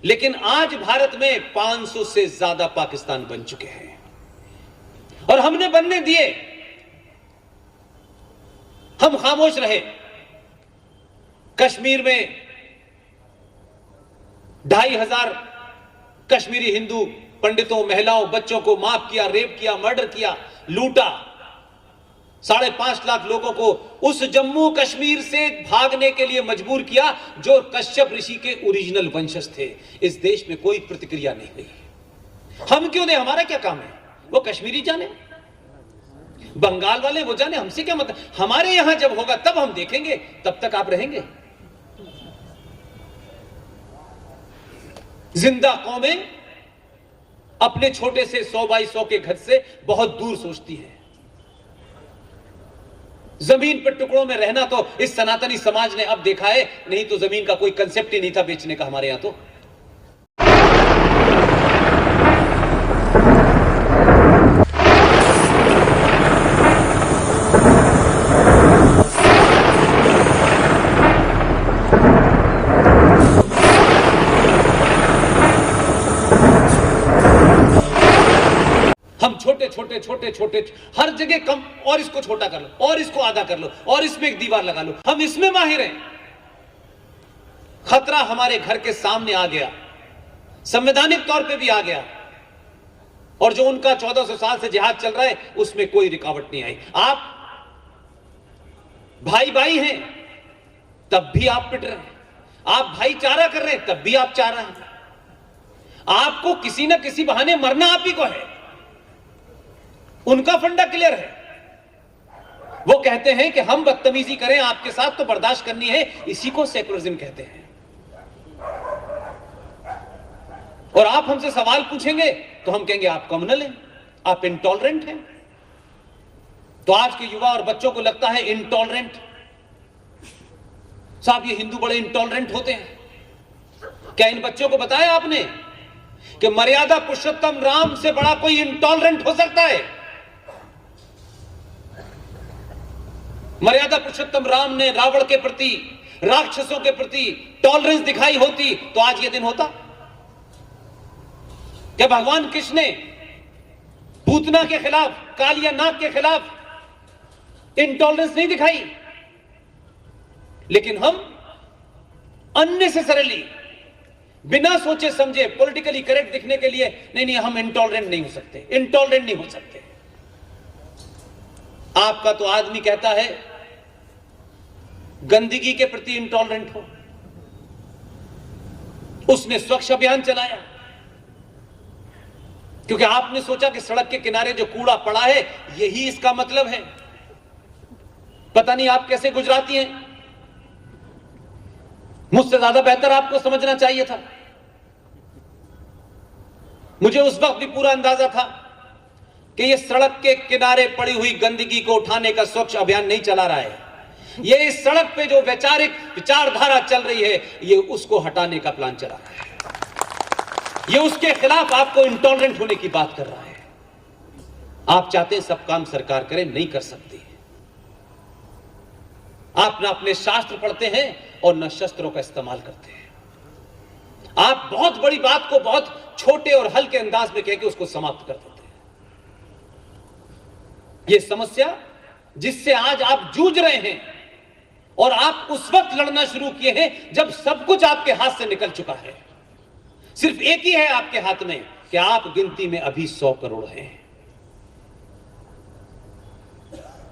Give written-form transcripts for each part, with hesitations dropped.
लेकिन आज भारत में 500 से ज्यादा पाकिस्तान बन चुके हैं और हमने बनने दिए। हम खामोश रहे। कश्मीर में 2,500 कश्मीरी हिंदू पंडितों, महिलाओं, बच्चों को माफ किया, रेप किया, मर्डर किया, लूटा। 5.5 लाख लोगों को उस जम्मू कश्मीर से भागने के लिए मजबूर किया जो कश्यप ऋषि के ओरिजिनल वंशज थे। इस देश में कोई प्रतिक्रिया नहीं हुई। हम क्यों दें? हमारा क्या काम है? वो कश्मीरी जाने, बंगाल वाले वो जाने, हमसे क्या मतलब। हमारे यहां जब होगा तब हम देखेंगे, तब तक आप रहेंगे। जिंदा कौमें अपने छोटे से 100 बाई 100 के घर से बहुत दूर सोचती है। जमीन पर टुकड़ों में रहना तो इस सनातनी समाज ने अब देखा है, नहीं तो जमीन का कोई कंसेप्ट ही नहीं था बेचने का हमारे यहां तो। हम छोटे छोटे छोटे छोटे हर जगह कम, और इसको छोटा कर लो, और इसको आधा कर लो, और इसमें एक दीवार लगा लो। हम इसमें माहिर हैं। खतरा हमारे घर के सामने आ गया, संवैधानिक तौर पे भी आ गया, और जो उनका 1400 साल से जिहाद चल रहा है उसमें कोई रुकावट नहीं आई। आप भाई भाई हैं तब भी आप पिट रहे हैं, आप भाईचारा कर रहे हैं तब भी आप चाह रहे हैं। आपको किसी ना किसी बहाने मरना आप ही को है। उनका फंडा क्लियर है। वो कहते हैं कि हम बदतमीजी करें आपके साथ तो बर्दाश्त करनी है, इसी को सेकुलरिज्म कहते हैं। और आप हमसे सवाल पूछेंगे तो हम कहेंगे आप कम्युनल हैं, आप इंटॉलरेंट हैं। तो आज के युवा और बच्चों को लगता है इंटॉलरेंट, साहब ये हिंदू बड़े इंटॉलरेंट होते हैं। क्या इन बच्चों को बताया आपने कि मर्यादा पुरुषोत्तम राम से बड़ा कोई इंटॉलरेंट हो सकता है? मर्यादा पुरुषोत्तम राम ने रावण के प्रति, राक्षसों के प्रति टॉलरेंस दिखाई होती तो आज यह दिन होता? क्या भगवान कृष्ण ने पूतना के खिलाफ, कालिया नाग के खिलाफ इंटॉलरेंस नहीं दिखाई? लेकिन हम अननेसेसरीली, बिना सोचे समझे, पॉलिटिकली करेक्ट दिखने के लिए, नहीं हम इंटॉलरेंट नहीं हो सकते, इंटॉलरेंट नहीं हो सकते। आपका तो आदमी कहता है गंदगी के प्रति इंटॉलरेंट हो। उसने स्वच्छ अभियान चलाया क्योंकि आपने सोचा कि सड़क के किनारे जो कूड़ा पड़ा है यही इसका मतलब है। पता नहीं आप कैसे गुजराती हैं, मुझसे ज्यादा बेहतर आपको समझना चाहिए था। मुझे उस वक्त भी पूरा अंदाजा था कि यह सड़क के किनारे पड़ी हुई गंदगी को उठाने का स्वच्छ अभियान नहीं चला रहा है, ये इस सड़क पे जो वैचारिक विचारधारा चल रही है ये उसको हटाने का प्लान चला रहा है। ये उसके खिलाफ आपको इंटॉलरेंट होने की बात कर रहा है। आप चाहते हैं सब काम सरकार करे, नहीं कर सकती। आप ना अपने शास्त्र पढ़ते हैं और न शस्त्रों का इस्तेमाल करते हैं। आप बहुत बड़ी बात को बहुत छोटे और हल्के अंदाज में कह के उसको समाप्त कर देते हैं। यह समस्या जिससे आज आप जूझ रहे हैं और आप उस वक्त लड़ना शुरू किए हैं जब सब कुछ आपके हाथ से निकल चुका है। सिर्फ एक ही है आपके हाथ में कि आप गिनती में अभी 100 करोड़ हैं।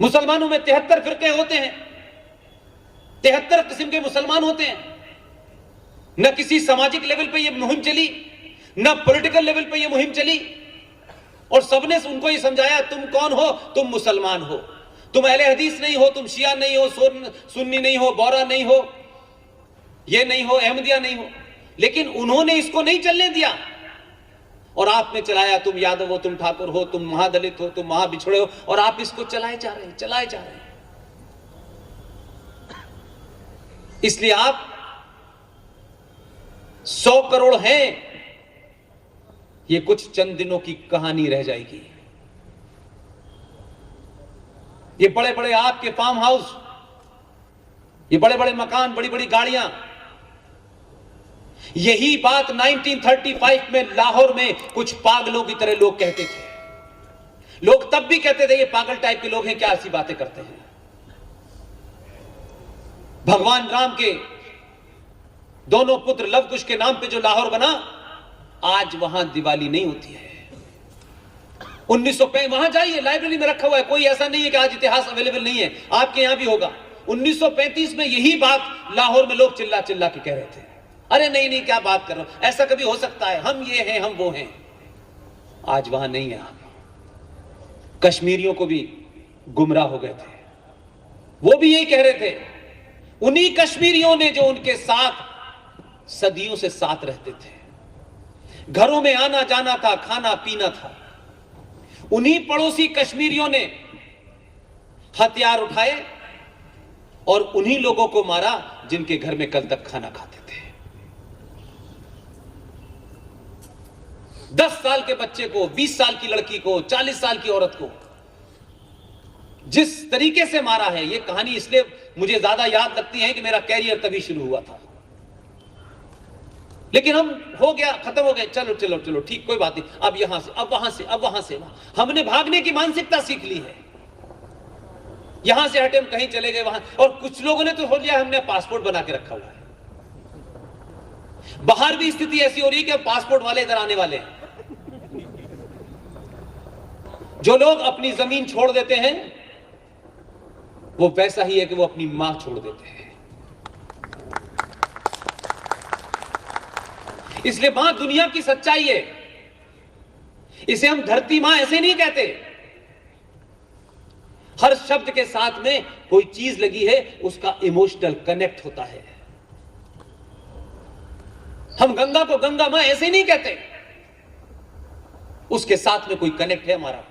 मुसलमानों में 73 फिरके होते हैं, 73 किस्म के मुसलमान होते हैं। न किसी सामाजिक लेवल पे यह मुहिम चली, न पॉलिटिकल लेवल पे यह मुहिम चली, और सबने उनको ये समझाया तुम कौन हो, तुम मुसलमान हो, तुम अहले हदीस नहीं हो, तुम शिया नहीं हो, सुन्नी नहीं हो, बोरा नहीं हो, ये नहीं हो, अहमदिया नहीं हो। लेकिन उन्होंने इसको नहीं चलने दिया और आपने चलाया तुम यादव हो, तुम ठाकुर हो, तुम महादलित हो, तुम महाबिछड़े हो, और आप इसको चलाए जा रहे हैं, चलाए जा रहे हैं। इसलिए आप 100 करोड़ हैं, ये कुछ चंद दिनों की कहानी रह जाएगी। ये बड़े बड़े आपके फार्म हाउस, ये बड़े बड़े मकान, बड़ी बड़ी गाड़ियां, यही बात 1935 में लाहौर में कुछ पागलों की तरह लोग कहते थे। लोग तब भी कहते थे ये पागल टाइप के लोग हैं, क्या ऐसी बातें करते हैं। भगवान राम के दोनों पुत्र लव कुश के नाम पे जो लाहौर बना, आज वहां दिवाली नहीं होती है। 1905 वहां जाइए, लाइब्रेरी में रखा हुआ है, कोई ऐसा नहीं है कि आज इतिहास अवेलेबल नहीं है, आपके यहां भी होगा। 1935 में यही बात लाहौर में लोग चिल्ला चिल्ला के कह रहे थे, अरे नहीं नहीं क्या बात कर रहे हो, ऐसा कभी हो सकता है, हम ये हैं हम वो हैं। आज वहां नहीं है। कश्मीरियों को भी गुमराह हो गए थे, वो भी यही कह रहे थे। उन्हीं कश्मीरियों ने जो उनके साथ सदियों से साथ रहते थे, घरों में आना जाना था, खाना पीना था, उन्हीं पड़ोसी कश्मीरियों ने हथियार उठाए और उन्हीं लोगों को मारा जिनके घर में कल तक खाना खाते थे। 10 साल के बच्चे को, 20 साल की लड़की को, 40 साल की औरत को जिस तरीके से मारा है, यह कहानी इसलिए मुझे ज्यादा याद लगती है कि मेरा कैरियर तभी शुरू हुआ था। लेकिन हम हो गया, खत्म हो गए, चलो चलो चलो ठीक, कोई बात नहीं, अब यहां से, अब वहां से, अब वहां से वहां। हमने भागने की मानसिकता सीख ली है, यहां से हटे हम कहीं चले गए वहां। और कुछ लोगों ने तो हो लिया, हमने पासपोर्ट बना के रखा हुआ है। बाहर भी स्थिति ऐसी हो रही है कि पासपोर्ट वाले इधर आने वाले हैं। जो लोग अपनी जमीन छोड़ देते हैं वो वैसा ही है कि वो अपनी मां छोड़ देते हैं। इसलिए मां दुनिया की सच्चाई है। इसे हम धरती मां ऐसे नहीं कहते, हर शब्द के साथ में कोई चीज लगी है, उसका इमोशनल कनेक्ट होता है। हम गंगा को गंगा मां ऐसे नहीं कहते, उसके साथ में कोई कनेक्ट है हमारा।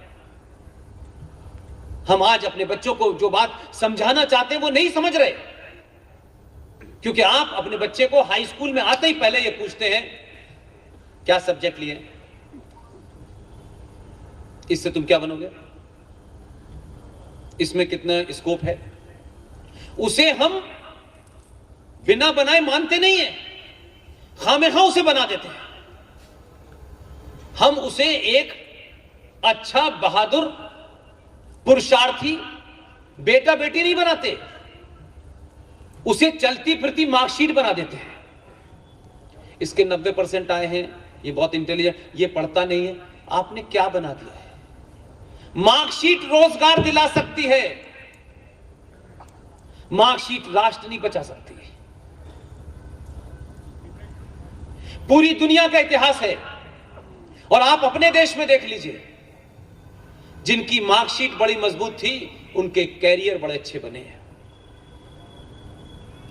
हम आज अपने बच्चों को जो बात समझाना चाहते हैं वो नहीं समझ रहे, क्योंकि आप अपने बच्चे को हाई स्कूल में आते ही पहले ये पूछते हैं क्या सब्जेक्ट लिए, इससे तुम क्या बनोगे, इसमें कितना स्कोप है। उसे हम बिना बनाए मानते नहीं है, खामेखा उसे बना देते हैं। हम उसे एक अच्छा बहादुर पुरुषार्थी बेटा बेटी नहीं बनाते, उसे चलती फिरती मार्कशीट बना देते हैं। इसके 90% आए हैं, ये बहुत इंटेलिजेंट, ये पढ़ता नहीं है, आपने क्या बना दिया है। मार्कशीट रोजगार दिला सकती है, मार्कशीट राष्ट्र नहीं बचा सकती। पूरी दुनिया का इतिहास है, और आप अपने देश में देख लीजिए, जिनकी मार्कशीट बड़ी मजबूत थी उनके कैरियर बड़े अच्छे बने हैं।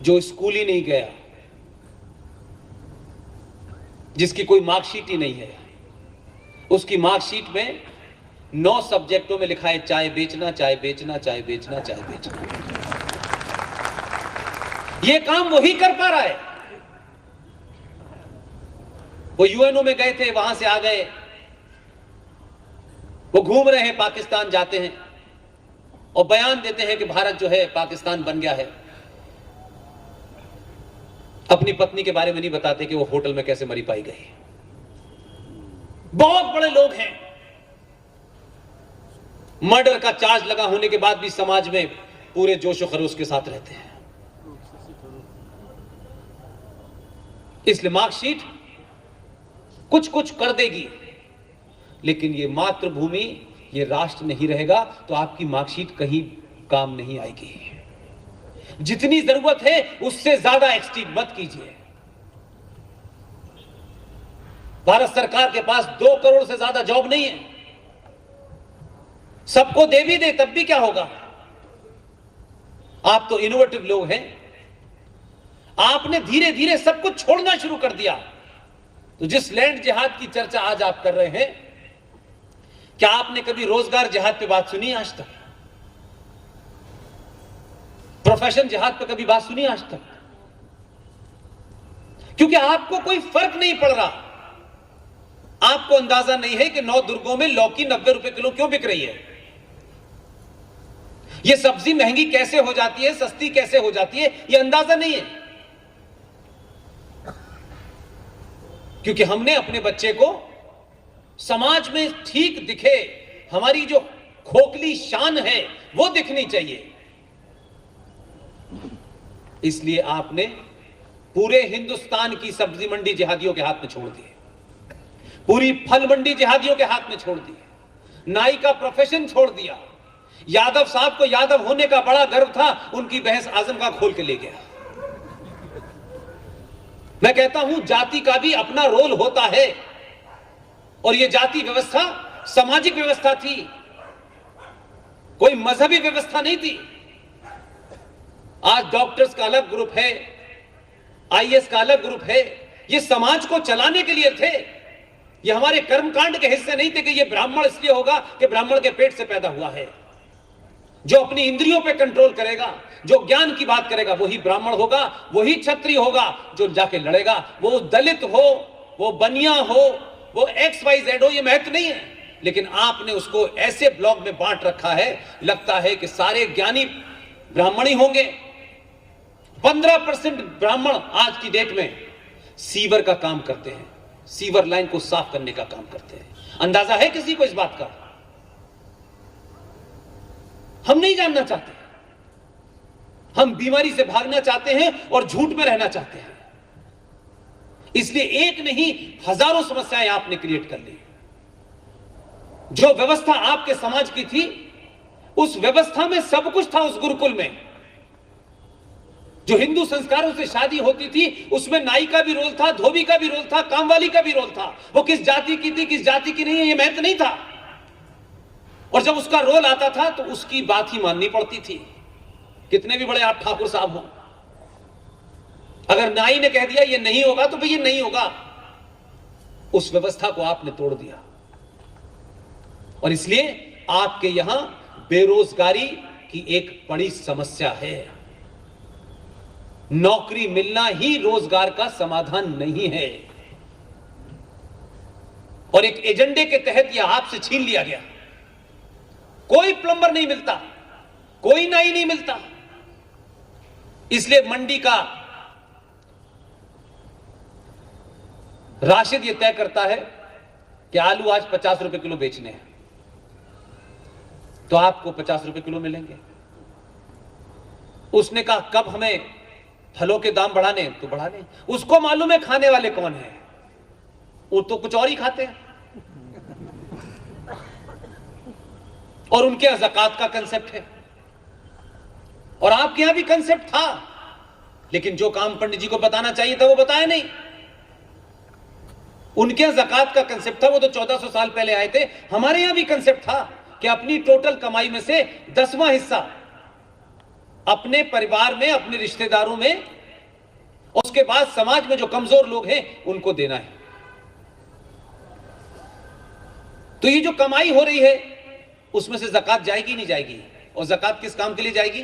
जो स्कूल ही नहीं गया, जिसकी कोई मार्कशीट ही नहीं है, उसकी मार्कशीट में 9 सब्जेक्टों में लिखा है चाय बेचना, चाय बेचना, चाय बेचना, चाय बेचना। यह काम वही कर पा रहा है। वो यूएनओ में गए थे, वहां से आ गए, वो घूम रहे हैं, पाकिस्तान जाते हैं और बयान देते हैं कि भारत जो है पाकिस्तान बन गया है। अपनी पत्नी के बारे में नहीं बताते कि वो होटल में कैसे मरी पाई गई। बहुत बड़े लोग हैं, मर्डर का चार्ज लगा होने के बाद भी समाज में पूरे जोशो खरोश के साथ रहते हैं। इसलिए मार्कशीट कुछ कुछ कर देगी, लेकिन ये मातृभूमि, ये राष्ट्र नहीं रहेगा तो आपकी मार्कशीट कहीं काम नहीं आएगी। जितनी जरूरत है उससे ज्यादा एक्सटीड मत कीजिए। भारत सरकार के पास 2 करोड़ से ज्यादा जॉब नहीं है, सबको दे भी दे तब भी क्या होगा। आप तो इनोवेटिव लोग हैं, आपने धीरे धीरे सब कुछ छोड़ना शुरू कर दिया। तो जिस लैंड जिहाद की चर्चा आज आप कर रहे हैं, क्या आपने कभी रोजगार जिहाद पे बात सुनी आज तक? प्रोफेशन जिहाद पे कभी बात सुनी आज तक? क्योंकि आपको कोई फर्क नहीं पड़ रहा। आपको अंदाजा नहीं है कि 9 दुर्गों में लौकी 90 रुपए किलो क्यों बिक रही है। यह सब्जी महंगी कैसे हो जाती है, सस्ती कैसे हो जाती है, यह अंदाजा नहीं है। क्योंकि हमने अपने बच्चे को समाज में ठीक दिखे, हमारी जो खोखली शान है वो दिखनी चाहिए। इसलिए आपने पूरे हिंदुस्तान की सब्जी मंडी जिहादियों के हाथ में छोड़ दी, पूरी फल मंडी जिहादियों के हाथ में छोड़ दी, नाई का प्रोफेशन छोड़ दिया। यादव साहब को यादव होने का बड़ा गर्व था, उनकी बहस आजम का खोल के ले गया। मैं कहता हूं जाति का भी अपना रोल होता है, और यह जाति व्यवस्था सामाजिक व्यवस्था थी, कोई मजहबी व्यवस्था नहीं थी। आज डॉक्टर्स का अलग ग्रुप है, आईएएस का अलग ग्रुप है, ये समाज को चलाने के लिए थे, ये हमारे कर्मकांड के हिस्से नहीं थे कि ये ब्राह्मण इसलिए होगा कि ब्राह्मण के पेट से पैदा हुआ है। जो अपनी इंद्रियों पे कंट्रोल करेगा, जो ज्ञान की बात करेगा, वही ब्राह्मण होगा, वही क्षत्रिय होगा जो जाके लड़ेगा। वो दलित हो, वो बनिया हो, वो XYZ हो, ये महत्व नहीं है। लेकिन आपने उसको ऐसे ब्लॉक में बांट रखा है, लगता है कि सारे ज्ञानी ब्राह्मण ही होंगे। 15% ब्राह्मण आज की डेट में सीवर का काम करते हैं, सीवर लाइन को साफ करने का काम करते हैं। अंदाजा है किसी को इस बात का? हम नहीं जानना चाहते, हम बीमारी से भागना चाहते हैं और झूठ में रहना चाहते हैं। इसलिए एक नहीं हजारों समस्याएं आपने क्रिएट कर ली। जो व्यवस्था आपके समाज की थी, उस व्यवस्था में सब कुछ था। उस गुरुकुल में जो हिंदू संस्कारों से शादी होती थी, उसमें नाई का भी रोल था, धोबी का भी रोल था, कामवाली का भी रोल था। वो किस जाति की थी, किस जाति की नहीं है, ये महत्व नहीं था। और जब उसका रोल आता था तो उसकी बात ही माननी पड़ती थी, कितने भी बड़े आप ठाकुर साहब हो। अगर नाई ने कह दिया ये नहीं होगा तो भाई ये नहीं होगा। उस व्यवस्था को आपने तोड़ दिया, और इसलिए आपके यहां बेरोजगारी की एक बड़ी समस्या है। नौकरी मिलना ही रोजगार का समाधान नहीं है, और एक एजेंडे के तहत यह आपसे छीन लिया गया। कोई प्लम्बर नहीं मिलता, कोई नाई नहीं मिलता। इसलिए मंडी का राशिद यह तय करता है कि आलू आज 50 रुपए किलो बेचने हैं, तो आपको 50 रुपए किलो मिलेंगे। उसने कहा कब हमें फलों के दाम बढ़ाने, तो बढ़ा लें। उसको मालूम है खाने वाले कौन है, वो तो कुछ और ही खाते हैं। और उनके यहां ज़कात का कंसेप्ट है, और आपके यहां भी कंसेप्ट था, लेकिन जो काम पंडित जी को बताना चाहिए था वो बताया नहीं। उनके यहां ज़कात का कंसेप्ट था, वो तो 1400 साल पहले आए थे। हमारे यहां भी कंसेप्ट था कि अपनी टोटल कमाई में से 10वां हिस्सा अपने परिवार में, अपने रिश्तेदारों में, और उसके बाद समाज में जो कमजोर लोग हैं उनको देना है। तो ये जो कमाई हो रही है उसमें से ज़कात जाएगी नहीं जाएगी? और ज़कात किस काम के लिए जाएगी?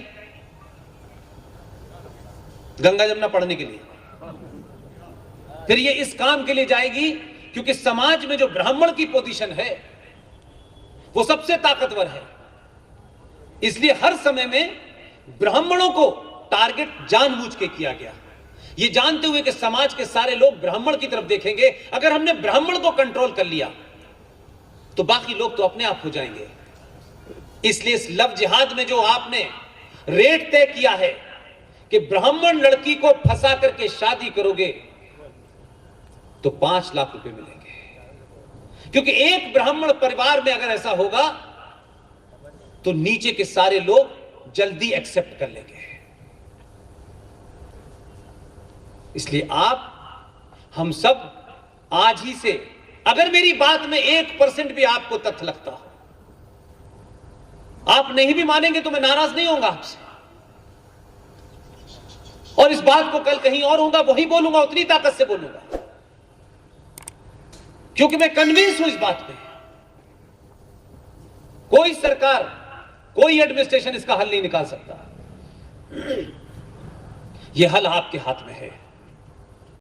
गंगा जमुना पढ़ने के लिए। फिर ये इस काम के लिए जाएगी क्योंकि समाज में जो ब्राह्मण की पोजीशन है वो सबसे ताकतवर है। इसलिए हर समय में ब्राह्मणों को टारगेट जानबूझ के किया गया, ये जानते हुए कि समाज के सारे लोग ब्राह्मण की तरफ देखेंगे। अगर हमने ब्राह्मण को कंट्रोल कर लिया तो बाकी लोग तो अपने आप हो जाएंगे। इसलिए इस लव जिहाद में जो आपने रेट तय किया है कि ब्राह्मण लड़की को फंसा करके शादी करोगे तो 5 लाख रुपए मिलेंगे। क्योंकि एक ब्राह्मण परिवार में अगर ऐसा होगा तो नीचे के सारे लोग जल्दी एक्सेप्ट कर लेंगे। इसलिए आप हम सब आज ही से, अगर मेरी बात में 1% भी आपको तथ्य लगता हो, आप नहीं भी मानेंगे तो मैं नाराज नहीं होऊंगा आपसे, और इस बात को कल कहीं और होगा वही बोलूंगा, उतनी ताकत से बोलूंगा, क्योंकि मैं कन्विंस हूं इस बात पे। कोई सरकार, कोई एडमिनिस्ट्रेशन इसका हल नहीं निकाल सकता। यह हल आपके हाथ में है।